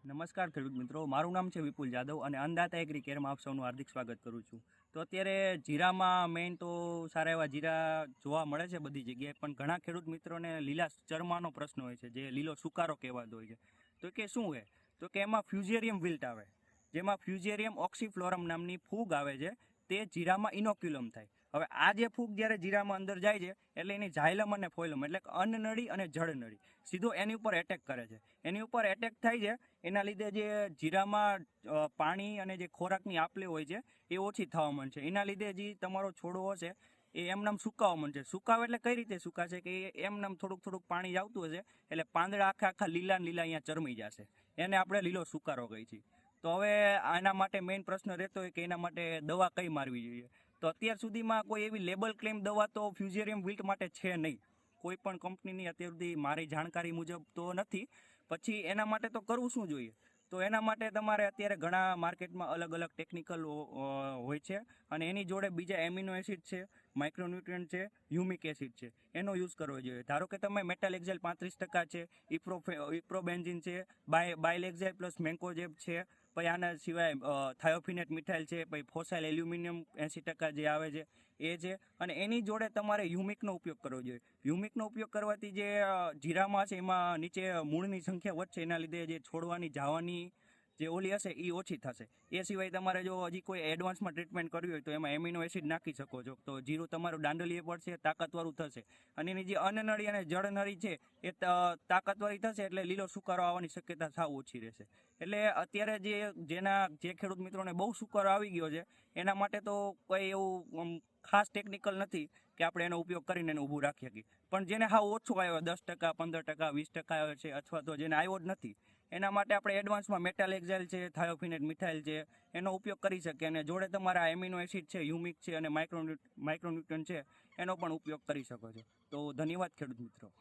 નમસ્કાર ખેડૂત મિત્રો, મારું નામ છે વિપુલ જાદવ અને અન્નદાતા એગ્રી કેરમાં આપ સૌનું હાર્દિક સ્વાગત કરું છું. તો અત્યારે જીરામાં મેઇન તો સારા એવા જીરા જોવા મળે છે બધી જગ્યાએ, પણ ઘણા ખેડૂત મિત્રોને લીલા ચરમાનો પ્રશ્ન હોય છે, જે લીલો સુકારો કહેવાતો હોય છે. તો કે શું છે? તો કે એમાં ફ્યુઝેરિયમ વિલ્ટ આવે, જેમાં ફ્યુઝેરિયમ ઓક્સીફ્લોરમ નામની ફૂગ આવે છે, તે જીરામાં ઇનોક્યુલમ થાય. હવે આ જે ફૂગ જ્યારે જીરામાં અંદર જાય છે એટલે એની ઝાયલમ અને ફોયલમ એટલે અન્નનળી અને જળનળી સીધો એની ઉપર એટેક કરે છે. એની ઉપર એટેક થાય છે, એના લીધે જે જીરામાં પાણી અને જે ખોરાકની આપલે હોય છે એ ઓછી થવા માંડશે. એના લીધે જે તમારો છોડવો હશે એ એમનામ સુકાવા માંડશે. સુકાવે એટલે કઈ રીતે સુકાશે કે એમનામ થોડુંક પાણી આવતું હશે એટલે પાંદડા આખા લીલા લીલા અહીંયા ચરમી જશે. એને આપણે લીલો સુકારો કહીએ છીએ. તો હવે આના માટે મેઇન પ્રશ્ન રહેતો હોય કે એના માટે દવા કઈ મારવી જોઈએ. તો અત્યાર સુધીમાં કોઈ એવી લેબલ ક્લેમ દવા તો ફ્યુઝેરિયમ વિલ્ટ માટે છે નહીં. કોઈ પણ કંપનીની અત્યાર સુધી મારી જાણકારી મુજબ તો નથી. પછી એના માટે તો કરવું શું જોઈએ? તો એના માટે તમારે અત્યારે ઘણા માર્કેટમાં અલગ અલગ ટેકનિકલ હોય છે અને એની જોડે બીજા એમિનો એસિડ છે, માઇક્રોન્યુટ્રિયન્ટ છે, હ્યુમિક એસિડ છે, એનો યુઝ કરવો જોઈએ. ધારો કે તમે મેટલ એક્ઝેલ 35% છે, ઇપ્રોબેન્ઝિન છે, બાઇલ એક્ઝેલ પ્લસ મેન્કોજેબ છે, પછી આના સિવાય થાયોફિનેટ મિથાઇલ છે, પછી ફોસાઇલ એલ્યુમિનિયમ 80% જે આવે છે એ છે, અને એની જોડે તમારે હ્યુમિકનો ઉપયોગ કરવો જોઈએ. હ્યુમિકનો ઉપયોગ કરવાથી જે જીરામાં છે એમાં નીચે મૂળની સંખ્યા વધશે, એના લીધે જે છોડવાની જવાની જે ઓલી હશે એ ઓછી થશે. એ સિવાય તમારે જો હજી કોઈ એડવાન્સમાં ટ્રીટમેન્ટ કરવી હોય તો એમાં એમિનો એસિડ નાખી શકો છો, તો જીરું તમારું દાંડલીએ પડશે, તાકાતવાળું થશે, અને એની જે અન્નનળી અને જળનળી છે એ તાકાતવાળી થશે એટલે લીલો સુકારો આવવાની શક્યતા સાવ ઓછી રહેશે. એટલે અત્યારે જે ખેડૂત મિત્રોને બહુ સુકારો આવી ગયો છે એના માટે તો કોઈ એવું ખાસ ટેકનિકલ નથી કે આપણે એનો ઉપયોગ કરીને એને ઊભું રાખી શકીએ. પણ જેને હાવ ઓછો આવ્યો 10%, 15%, 20% આવ્યો છે, અથવા તો જેને આવ્યો જ નથી, એના માટે આપણે એડવાન્સમાં મેટલ એક્ઝેલ છે, થાયોફિનેટ મિથાઇલ છે, એનો ઉપયોગ કરી શકીએ. અને જોડે તમારા એમિનો એસિડ છે, હ્યુમિક છે અને માઇક્રોન્યુટ્રન છે, એનો પણ ઉપયોગ કરી શકો છો. તો ધન્યવાદ ખેડૂત મિત્રો.